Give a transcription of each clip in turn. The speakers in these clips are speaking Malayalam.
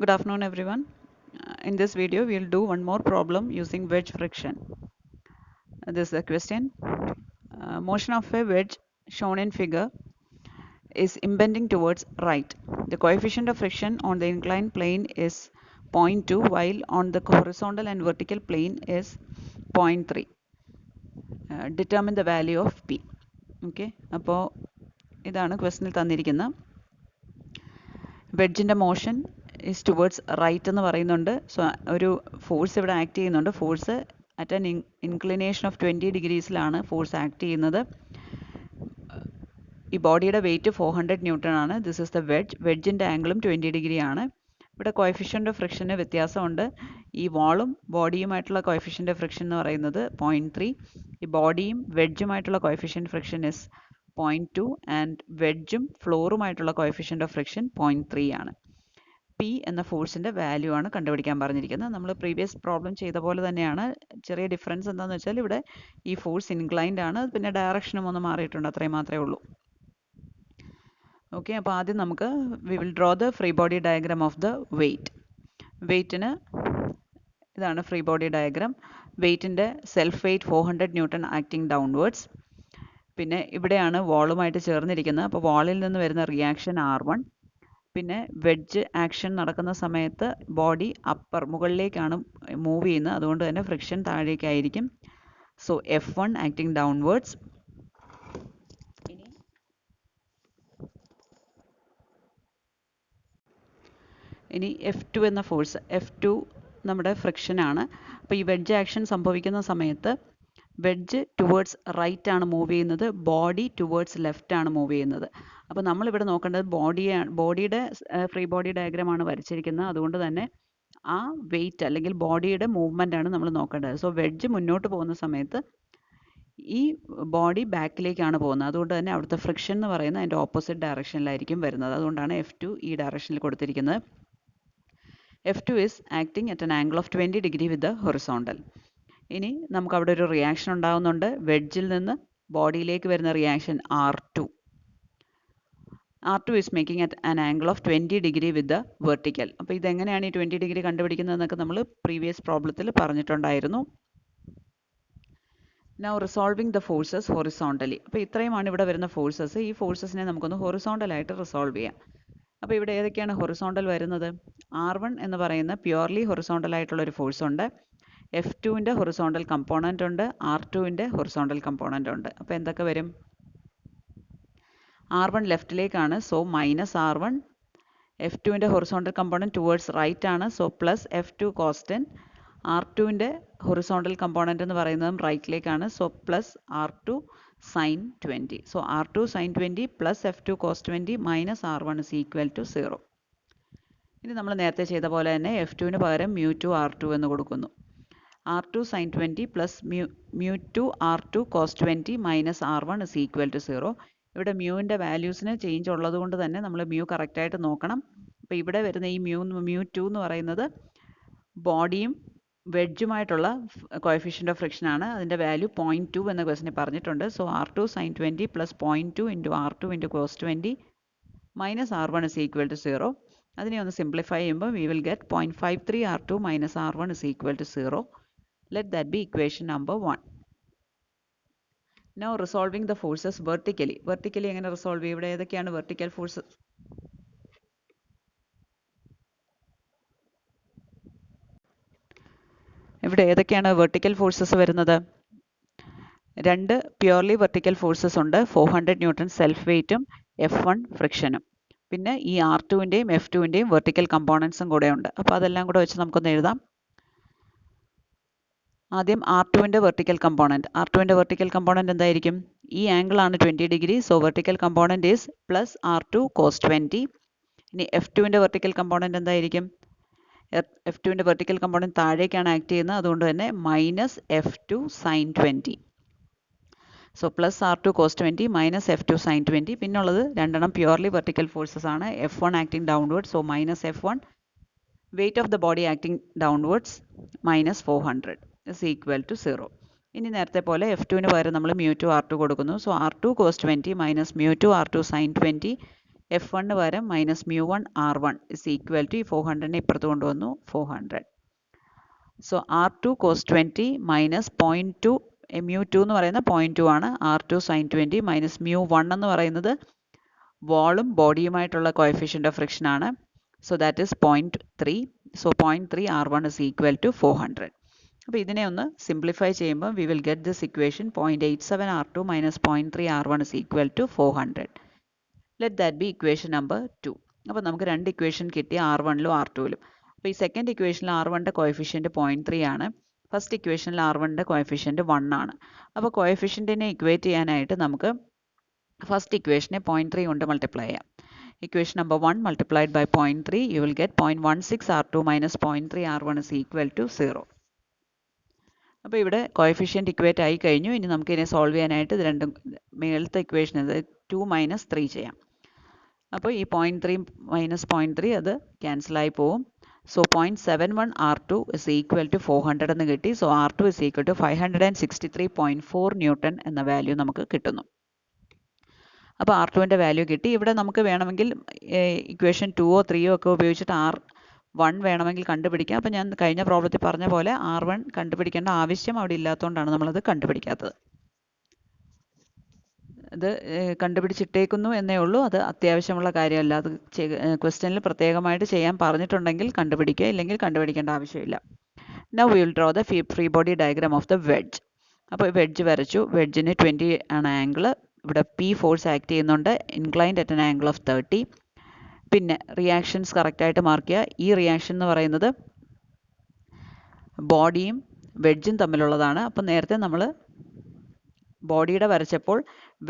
Good afternoon, everyone. In this video, we'll do one more problem using wedge friction. This is the question. Motion of a wedge shown in figure is impending towards right. The coefficient of friction on the inclined plane is 0.2, while on the horizontal and vertical plane is 0.3. Determine the value of P. Okay, അപ്പോൾ ഇതാണ് ക്വസ്റ്റനിൽ തന്നിരിക്കുന്ന വെഡ്ജിൻ്റെ മോഷൻ ഇസ് ടുവേർഡ്സ് റൈറ്റ് എന്ന് പറയുന്നുണ്ട്. സോ ഒരു ഫോഴ്സ് ഇവിടെ ആക്ട് ചെയ്യുന്നുണ്ട്. Force at an inclination of 20 ഡിഗ്രീസിലാണ് ഫോഴ്സ് ആക്ട് ചെയ്യുന്നത്. ഈ ബോഡിയുടെ വെയിറ്റ് 400 ന്യൂട്ടൺ ആണ്. This is the wedge. വെഡ്ജിൻ്റെ ആംഗിളും 20 ഡിഗ്രി ആണ്. ഇവിടെ കോഎഫിഷ്യൻ്റ് ഓഫ് ഫ്രിക്ഷന് വ്യത്യാസമുണ്ട്. ഈ വാളും ബോഡിയുമായിട്ടുള്ള കോഎഫിഷ്യൻ്റ് ഓഫ് ഫ്രിക്ഷൻ എന്ന് പറയുന്നത് 0.3. ഈ ബോഡിയും വെഡ്ജുമായിട്ടുള്ള കോഎഫിഷ്യൻ്റ് ഫ്രിക്ഷൻ ഇസ് 0.2 ആൻഡ് വെഡ്ജും ഫ്ലോറുമായിട്ടുള്ള കോഎഫിഷ്യൻ്റ് ഓഫ് ഫ്രിക്ഷൻ 0.3 ആണ്. പി എന്ന ഫോഴ്സിൻ്റെ വാല്യൂ ആണ് കണ്ടുപിടിക്കാൻ പറഞ്ഞിരിക്കുന്നത്. നമ്മൾ പ്രീവിയസ് പ്രോബ്ലം ചെയ്ത പോലെ തന്നെയാണ്. ചെറിയ ഡിഫറൻസ് എന്താണെന്ന് വെച്ചാൽ ഇവിടെ ഈ ഫോഴ്സ് ഇൻക്ലൈൻഡ് ആണ്, പിന്നെ ഡയറക്ഷനും ഒന്ന് മാറിയിട്ടുണ്ട്, അത്രയും മാത്രമേ ഉള്ളൂ. ഓക്കെ, അപ്പോൾ ആദ്യം നമുക്ക് we will draw the free body diagram of the weight. വെയിറ്റിന് ഇതാണ് ഫ്രീ ബോഡി ഡയഗ്രാം. വെയിറ്റിൻ്റെ self weight 400 newton acting downwards. പിന്നെ ഇവിടെയാണ് വാളുമായിട്ട് ചേർന്നിരിക്കുന്നത്. അപ്പോൾ വാളിൽ നിന്ന് വരുന്ന റിയാക്ഷൻ R1. പിന്നെ വെഡ്ജ് ആക്ഷൻ നടക്കുന്ന സമയത്ത് ബോഡി മുകളിലേക്കാണ് മൂവ് ചെയ്യുന്നത്, അതുകൊണ്ട് തന്നെ ഫ്രിക്ഷൻ താഴേക്കായിരിക്കും. So F1 acting downwards. ഇനി F2 എന്ന ഫോഴ്സ്, F2 നമ്മുടെ ഫ്രിക്ഷനാണ്. അപ്പോൾ ഈ വെഡ്ജ് ആക്ഷൻ സംഭവിക്കുന്ന സമയത്ത് വെഡ്ജ് ടുവേർഡ്സ് റൈറ്റ് ആണ് മൂവ് ചെയ്യുന്നത്, ബോഡി ടുവേർഡ്സ് ലെഫ്റ്റ് ആണ് മൂവ് ചെയ്യുന്നത്. അപ്പോൾ നമ്മളിവിടെ നോക്കേണ്ടത് ബോഡിയുടെ ഫ്രീ ബോഡി ഡയഗ്രാമാണ് വരച്ചിരിക്കുന്നത്. അതുകൊണ്ട് തന്നെ ആ വെയിറ്റ് അല്ലെങ്കിൽ ബോഡിയുടെ മൂവ്മെൻ്റ് ആണ് നമ്മൾ നോക്കേണ്ടത്. സോ വെഡ്ജ് മുന്നോട്ട് പോകുന്ന സമയത്ത് ഈ ബോഡി ബാക്കിലേക്കാണ് പോകുന്നത്. അതുകൊണ്ട് തന്നെ അവിടുത്തെ ഫ്രിക്ഷൻ എന്ന് പറയുന്നത് അതിൻ്റെ ഓപ്പോസിറ്റ് ഡയറക്ഷനിലായിരിക്കും വരുന്നത്. അതുകൊണ്ടാണ് F2 ഈ ഡയറക്ഷനിൽ കൊടുത്തിരിക്കുന്നത്. F2 is acting at an angle of 20 degree with the horizontal. ഇനി നമുക്ക് അവിടെ ഒരു റിയാക്ഷൻ ഉണ്ടാകുന്നുണ്ട്. വെഡ്ജിൽ നിന്ന് ബോഡിയിലേക്ക് വരുന്ന reaction R2. R2 is making at an angle of 20 degree with the vertical. അപ്പോൾ ഇതെങ്ങനെയാണ് ഈ 20 ഡിഗ്രി കണ്ടുപിടിക്കുന്നതെന്നൊക്കെ നമ്മൾ പ്രീവിയസ് പ്രോബ്ലത്തിൽ പറഞ്ഞിട്ടുണ്ടായിരുന്നു. Now resolving the forces horizontally. അപ്പോൾ ഇത്രയുമാണ് ഇവിടെ വരുന്ന ഫോഴ്സസ്. ഈ ഫോഴ്സസിനെ നമുക്കൊന്ന് ഹൊറിസോണ്ടലായിട്ട് റിസോൾവ് ചെയ്യാം. അപ്പോൾ ഇവിടെ ഏതൊക്കെയാണ് ഹൊറിസോണ്ടൽ വരുന്നത്? R1 എന്ന് പറയുന്ന പ്യുവർലി ഹൊറിസോണ്ടൽ ആയിട്ടുള്ള ഒരു ഫോഴ്സ് ഉണ്ട്. F2ൻ്റെ ഹൊറിസോണ്ടൽ കമ്പോണൻ്റ് ഉണ്ട്. R2ൻ്റെ ഹൊറിസോണ്ടൽ കമ്പോണൻ്റ് ഉണ്ട്. അപ്പോൾ എന്തൊക്കെ വരും? R1 ലെഫ്റ്റിലേക്കാണ്, സോ മൈനസ് R1. F2ൻ്റെ ഹൊറിസോണ്ടൽ കമ്പോണൻറ്റ് ടുവേർഡ്സ് റൈറ്റ് ആണ്, സോ പ്ലസ് F2 കോസ്റ്റൻ. R2ൻ്റെ ഹൊറിസോണ്ടൽ കമ്പോണൻ്റ് എന്ന് പറയുന്നതും റൈറ്റിലേക്കാണ്, so plus R2 sine 20. So R2 sine 20 plus F2 cos 20 minus R1 is equal to 0. ഇനി നമ്മൾ നേരത്തെ ചെയ്ത പോലെ തന്നെ F2ന് പകരം mu2 R2 എന്ന് കൊടുക്കുന്നു. R2 sin 20 plus mu2 R2 cos 20 minus R1 is equal to 0. ഇവിടെ മ്യൂവിൻ്റെ വാല്യൂസിന് ചേഞ്ച് ഉള്ളത് കൊണ്ട് തന്നെ നമ്മൾ മ്യൂ കറക്റ്റായിട്ട് നോക്കണം. അപ്പോൾ ഇവിടെ വരുന്ന ഈ mu2 എന്ന് പറയുന്നത് ബോഡിയും വെഡ്ജുമായിട്ടുള്ള കോഎഫിഷ്യൻ്റ് ഓഫ് ഫ്രിക്ഷൻ ആണ്. അതിൻ്റെ വാല്യൂ 0.2 എന്ന ക്വസ്റ്റിന് പറഞ്ഞിട്ടുണ്ട്. So R2 sin 20 plus 0.2 into R2 into cos 20 minus R1 is equal to 0. അതിനെ ഒന്ന് സിംപ്ലിഫൈ ചെയ്യുമ്പോൾ we will get 0.53 R2 minus R1 is equal to 0. Let that be equation number 1. Now resolving the forces vertically. Vertically എങ്ങനെ റിസോൾവ് ചെയ്യും? ഇവിടെ ഏതൊക്കെയാണ് വെർട്ടിക്കൽ ഫോഴ്സസ്? ഇവിടെ ഏതൊക്കെയാണ് വെർട്ടിക്കൽ ഫോഴ്സസ് വരുന്നത്? രണ്ട് പ്യുവർലി വെർട്ടിക്കൽ ഫോഴ്സസ് ഉണ്ട്. 400 ന്യൂട്ടൺ സെൽഫ് വെയിറ്റും F1 ഫ്രിക്ഷനും. പിന്നെ ഈ R2ൻ്റെയും F2ൻ്റെയും വെർട്ടിക്കൽ കമ്പോണൻസും കൂടെ ഉണ്ട്. അപ്പോൾ അതെല്ലാം കൂടെ വെച്ച് നമുക്കൊന്ന് എഴുതാം. ആദ്യം R2ൻ്റെ വെർട്ടിക്കൽ കമ്പോണൻറ്റ്. R2ൻ്റെ വെർട്ടിക്കൽ കമ്പോണൻറ്റ് എന്തായിരിക്കും? ഈ ആംഗിളാണ് 20 degree, so vertical component is plus R2 cos 20. ഇനി F2ൻ്റെ വെർട്ടിക്കൽ കമ്പോണൻറ്റ് എന്തായിരിക്കും? F2ൻ്റെ വെർട്ടിക്കൽ കമ്പോണൻറ്റ് താഴേക്കാണ് ആക്ട് ചെയ്യുന്നത്, അതുകൊണ്ട് തന്നെ minus F2 sin 20. So plus R2 cos 20 minus F2 sin 20. പിന്നുള്ളത് രണ്ടെണ്ണം പ്യുവർലി വെർട്ടിക്കൽ ഫോഴ്സസ് ആണ്. F1 acting downward, so minus F1. Weight of the body acting downwards minus 400 is equal to 0. ഇനി നേരത്തെ പോലെ F2ന് പകരം നമ്മൾ mu2 R2 കൊടുക്കുന്നു. So R2 cos 20 minus mu2 R2 sin 20 F വണ്ണിന് പകരം minus mu one R one is equal to ഈ 400നെ ഇപ്പുറത്ത് കൊണ്ടുവന്നു 400. So R two cos 20 minus 0.2 mu two എന്ന് പറയുന്നത് 0.2 ആണ്. R two sine 20 minus mu one എന്ന് പറയുന്നത് വാളും ബോഡിയുമായിട്ടുള്ള കോഎഫിഷ്യൻ്റ് ഓഫ് ഫ്രിക്ഷൻ ആണ്. So that is 0.3. So 0.3 R1 is equal to 400. അപ്പോൾ ഇതിനെ ഒന്ന് സിംപ്ലിഫൈ ചെയ്യുമ്പോൾ we will get this equation 0.87 R2 minus 0.3 R1 is equal to 400. Let that be equation number 2. അപ്പോൾ നമുക്ക് രണ്ട് ഇക്വേഷൻ കിട്ടി, R1ലും R2ലും. അപ്പോൾ ഈ സെക്കൻഡ് ഇക്വേഷനിൽ R1ൻ്റെ കോഎഫിഷ്യൻറ്റ് 0.3 ആണ്. ഫസ്റ്റ് ഇക്വേഷനിൽ R1ൻ്റെ കോഎഫിഷ്യൻറ്റ് 1 ആണ്. അപ്പോൾ കോഎഫിഷ്യൻറ്റിനെ ഇക്വേറ്റ് ചെയ്യാനായിട്ട് നമുക്ക് ഫസ്റ്റ് ഇക്വേഷനെ 0.3 കൊണ്ട് മൾട്ടിപ്ലൈ ചെയ്യാം. Equation number 1 multiplied by 0.3, you will get 0.16 R2 minus 0.3 R1 is equal to 0. അപ്പോൾ ഇവിടെ കോഎഫിഷ്യൻ്റ് ഇക്വേറ്റ് ആയി കഴിഞ്ഞു. ഇനി നമുക്ക് ഇതിനെ സോൾവ് ചെയ്യാനായിട്ട് ഇത് രണ്ടും മേളത്തെ ഇക്വേഷൻ 2 മൈനസ് 3 ചെയ്യാം. അപ്പോൾ ഈ 0.3 മൈനസ് 0.3 അത് ക്യാൻസലായി പോവും. So 0.71 R2 is equal to 400 എന്ന് കിട്ടി. So R2 is equal to 563.4 newton എന്ന വാല്യൂ നമുക്ക് കിട്ടുന്നു. അപ്പോൾ R2ൻ്റെ വാല്യൂ കിട്ടി. ഇവിടെ നമുക്ക് വേണമെങ്കിൽ ഇക്വേഷൻ 2ഓ 3ഓ ഒക്കെ ഉപയോഗിച്ചിട്ട് R1 വേണമെങ്കിൽ കണ്ടുപിടിക്കാം. അപ്പോൾ ഞാൻ കഴിഞ്ഞ പ്രോബ്ലത്തിൽ പറഞ്ഞ പോലെ R1 കണ്ടുപിടിക്കേണ്ട ആവശ്യം അവിടെ ഇല്ലാത്തതുകൊണ്ടാണ് നമ്മളത് കണ്ടുപിടിക്കാത്തത്. ഇത് കണ്ടുപിടിച്ചിട്ടേക്കുന്നു എന്നേ ഉള്ളൂ. അത് അത്യാവശ്യമുള്ള കാര്യമല്ല. അത് ക്വസ്റ്റ്യനിൽ പ്രത്യേകമായിട്ട് ചെയ്യാൻ പറഞ്ഞിട്ടുണ്ടെങ്കിൽ കണ്ടുപിടിക്കുക, ഇല്ലെങ്കിൽ കണ്ടുപിടിക്കേണ്ട ആവശ്യമില്ല. Now we will draw the free body diagram of the wedge. അപ്പോൾ വെഡ്ജ് വരച്ചു. വെഡ്ജിന് 20 ആണ് ആംഗിൾ. ഇവിടെ പി ഫോഴ്സ് ആക്ട് ചെയ്യുന്നുണ്ട്, inclined at an angle of 30. പിന്നെ റിയാക്ഷൻസ് കറക്റ്റായിട്ട് മാർക്ക് ചെയ്യുക. ഈ റിയാക്ഷൻ എന്ന് പറയുന്നത് ബോഡിയും വെഡ്ജും തമ്മിലുള്ളതാണ്. അപ്പം നേരത്തെ നമ്മൾ ബോഡിയുടെ വരച്ചപ്പോൾ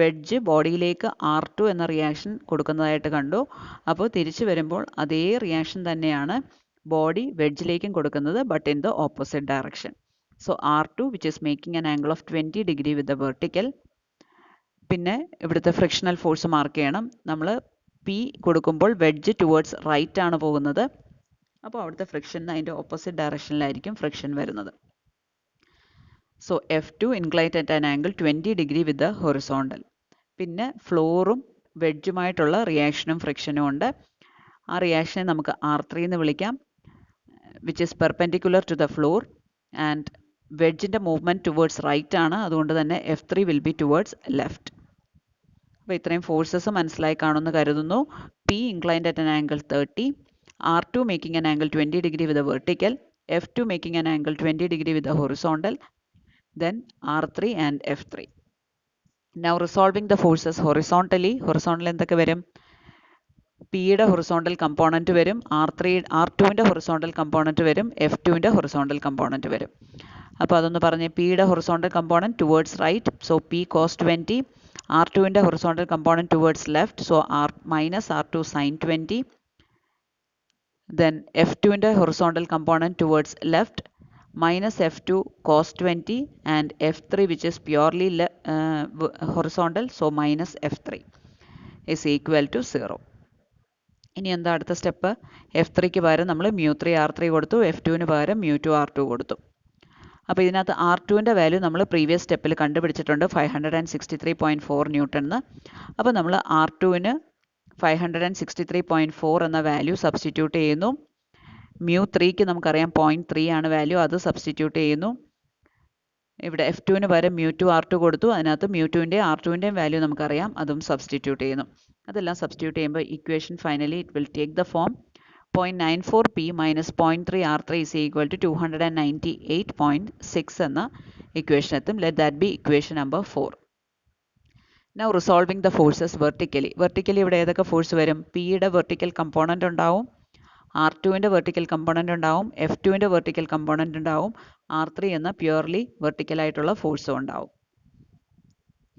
വെഡ്ജ് ബോഡിയിലേക്ക് R2 എന്ന റിയാക്ഷൻ കൊടുക്കുന്നതായിട്ട് കണ്ടു. അപ്പോൾ തിരിച്ചു വരുമ്പോൾ അതേ റിയാക്ഷൻ തന്നെയാണ് ബോഡി വെഡ്ജിലേക്കും കൊടുക്കുന്നത്, but in the opposite direction. So R2 which is making an angle of 20 degree with the vertical. പിന്നെ ഇവിടുത്തെ ഫ്രിക്ഷണൽ ഫോഴ്സ് മാർക്ക് ചെയ്യണം. നമ്മൾ പി കൊടുക്കുമ്പോൾ വെഡ്ജ് ടുവേർഡ്സ് റൈറ്റ് ആണ് പോകുന്നത്. അപ്പോൾ അവിടുത്തെ ഫ്രിക്ഷൻ അതിൻ്റെ ഓപ്പോസിറ്റ് ഡയറക്ഷനിലായിരിക്കും ഫ്രിക്ഷൻ വരുന്നത്. So F2 inclined at an angle 20 degree with the horizontal. പിന്നെ ഫ്ലോറും വെഡ്ജുമായിട്ടുള്ള റിയാക്ഷനും ഫ്രിക്ഷനും ഉണ്ട്. ആ റിയാക്ഷനെ നമുക്ക് R3 എന്ന് വിളിക്കാം, which is perpendicular to the floor, and വെഡ്ജിൻ്റെ മൂവ്മെൻറ്റ് ടുവേർഡ്സ് റൈറ്റ് ആണ്. അതുകൊണ്ട് തന്നെ F3 will be towards left. അപ്പോൾ ഇത്രയും ഫോഴ്സസ് മനസ്സിലായി കാണുമെന്ന് കരുതുന്നു. P inclined at an angle 30, R2 making an angle 20 degree with vertical, F2 making an angle 20 degree with horizontal, then R3 and F3. Now resolving the forces horizontally, horizontal എന്തൊക്കെ വരും? പിയുടെ ഹൊറിസോണ്ടൽ കമ്പോണൻറ്റ് വരും, R2ൻ്റെ ഹൊറിസോണ്ടൽ കമ്പോണൻറ്റ് വരും, F2ൻ്റെ ഹൊറിസോണ്ടൽ കമ്പോണൻറ്റ് വരും. അപ്പോൾ അതൊന്ന് പറഞ്ഞ്. പിയുടെ horizontal component towards right, so P cos 20. R2ൻ്റെ horizontal component towards left, so minus R2 sin 20. Then F2ൻ്റെ horizontal component towards left, minus F2 cos 20, and F3 which is purely horizontal, so minus F3 is equal to 0. ഇനി എന്താ അടുത്ത സ്റ്റെപ്പ്? F3ക്ക് പകരം നമ്മൾ μ3 R3 കൊടുത്തു, F2ന് പകരം μ2 R2 കൊടുത്തു. അപ്പോൾ ഇതിനകത്ത് R2ൻ്റെ വാല്യൂ നമ്മൾ പ്രീവിയസ് സ്റ്റെപ്പിൽ കണ്ടുപിടിച്ചിട്ടുണ്ട്, 563.4 ന്യൂട്ടൺ എന്ന്. അപ്പോൾ നമ്മൾ R2ന് 563.4 എന്ന വാല്യൂ സബ്സ്റ്റിറ്റ്യൂട്ട് ചെയ്യുന്നു. μ3ക്ക് നമുക്കറിയാം 0.3 ആണ് വാല്യൂ, അത് സബ്സ്റ്റിറ്റ്യൂട്ട് ചെയ്യുന്നു. ഇവിടെ F2ന് പകരം μ2 R2 കൊടുത്തു, അതിനകത്ത് μ2ൻ്റെയും R2ൻ്റെയും വാല്യൂ നമുക്കറിയാം, അതും സബ്സ്റ്റിറ്റ്യൂട്ട് ചെയ്യുന്നു. അതെല്ലാം സബ്സ്റ്റിറ്റ്യൂട്ട് ചെയ്യുമ്പോൾ equation finally it will take the form 0.94 P minus 0.3 R3 is equal to 298.6 എന്ന ഇക്വേഷൻ എത്തും. Let that be equation number 4. Now resolving the forces vertically. Vertically ഇവിടെ ഏതൊക്കെ ഫോഴ്സ് വരും? പിയുടെ വെർട്ടിക്കൽ കമ്പോണൻ്റ് ഉണ്ടാവും, R2ൻ്റെ വെർട്ടിക്കൽ കമ്പോണൻ്റ് ഉണ്ടാവും, F2ൻ്റെ വെർട്ടിക്കൽ കമ്പോണൻ്റ് ഉണ്ടാവും, R3 എന്ന പ്യുവർലി വെർട്ടിക്കലായിട്ടുള്ള ഫോഴ്സും ഉണ്ടാവും.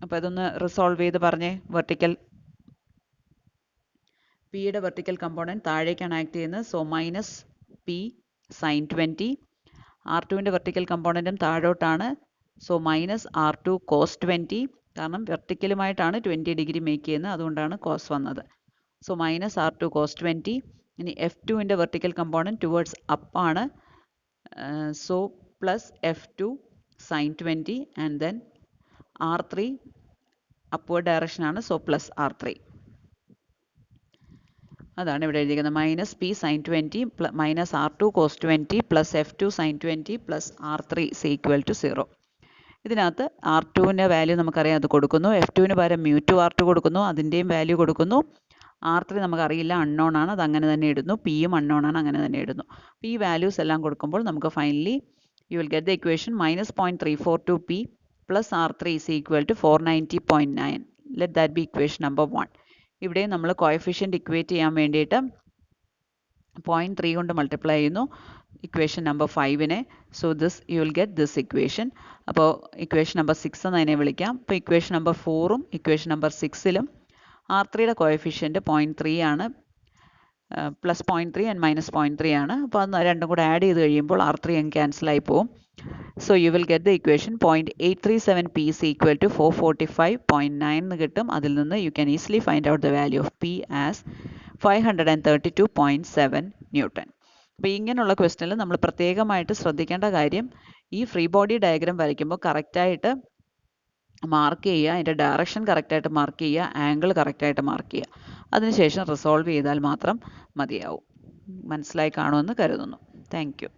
അപ്പോൾ ഇതൊന്ന് റിസോൾവ് ചെയ്ത് പറഞ്ഞേ. പിയുടെ വെർട്ടിക്കൽ കമ്പോണൻറ്റ് താഴേക്കാണ് ആക്ട് ചെയ്യുന്നത്, സോ മൈനസ് P sin 20. R2ൻ്റെ വെർട്ടിക്കൽ കമ്പോണൻറ്റും താഴോട്ടാണ്, സോ മൈനസ് R2 cos 20. കാരണം വെർട്ടിക്കലുമായിട്ടാണ് 20 ഡിഗ്രി മേക്ക് ചെയ്യുന്നത്, അതുകൊണ്ടാണ് കോസ് വന്നത്. So minus R2 cos 20. ഇനി F2ൻ്റെ വെർട്ടിക്കൽ കമ്പോണൻറ്റ് ടുവേർഡ്സ് അപ്പ് ആണ്, so plus F2 sin 20, and then R3 upward direction ആണ്, സോ പ്ലസ് R3. അതാണ് ഇവിടെ എഴുതിയിരിക്കുന്നത്. Minus P sine 20 minus R2 cos 20 plus F2 sine 20 plus R3 is equal to 0. ഇതിനകത്ത് R2വിൻ്റെ വാല്യൂ നമുക്കറിയാം, അത് കൊടുക്കുന്നു. F2വിന് പകരം mu2 R2 കൊടുക്കുന്നു, അതിൻ്റെയും വാല്യൂ കൊടുക്കുന്നു. R3 നമുക്കറിയില്ല, അൺനോൺ ആണ്, അത് അങ്ങനെ തന്നെ ഇടുന്നു. പിയും അൺനോൺ ആണ്, അങ്ങനെ തന്നെ ഇടുന്നു. അപ്പോൾ ഈ വാല്യൂസ് എല്ലാം കൊടുക്കുമ്പോൾ നമുക്ക് finally U will get the equation minus 0.342 P plus R3 is equal to 490.9. Let that be equation number 1. ഇവിടെയും നമ്മൾ കോഎഫിഷ്യൻ്റ് ഇക്വേറ്റ് ചെയ്യാൻ വേണ്ടിയിട്ട് 0.3 കൊണ്ട് മൾട്ടിപ്ലൈ ചെയ്യുന്നു ഇക്വേഷൻ നമ്പർ 5നെ. So this you will get this equation. അപ്പോൾ ഇക്വേഷൻ നമ്പർ 6 എന്ന് അതിനെ വിളിക്കാം. അപ്പോൾ ഇക്വേഷൻ നമ്പർ 4ഉം ഇക്വേഷൻ നമ്പർ 6ലും R3യുടെ കോഎഫിഷ്യൻ്റ് 0.3 ആണ്, പ്ലസ് 0.3 ആൻഡ് മൈനസ് 0.3 ആണ്. അപ്പോൾ അത് രണ്ടും കൂടെ ആഡ് ചെയ്ത് കഴിയുമ്പോൾ R3 അങ്ങ് ക്യാൻസലായി പോകും. So you will get the equation 0.837 P is equal to 445.9 എന്ന് കിട്ടും. അതിൽ നിന്ന് you can easily find out the value of P as 532.7 newton. അപ്പോൾ ഇങ്ങനെയുള്ള ക്വസ്റ്റനിൽ നമ്മൾ പ്രത്യേകമായിട്ട് ശ്രദ്ധിക്കേണ്ട കാര്യം, ഈ ഫ്രീ ബോഡി ഡയഗ്രാം വരയ്ക്കുമ്പോൾ കറക്റ്റായിട്ട് മാർക്ക് ചെയ്യുക, അതിൻ്റെ ഡയറക്ഷൻ കറക്റ്റായിട്ട് മാർക്ക് ചെയ്യുക, ആംഗിൾ കറക്റ്റായിട്ട് മാർക്ക് ചെയ്യുക. അതിനുശേഷം റിസോൾവ് ചെയ്താൽ മാത്രം മതിയാവും. മനസ്സിലായി കാണുമെന്ന് കരുതുന്നു. Thank you.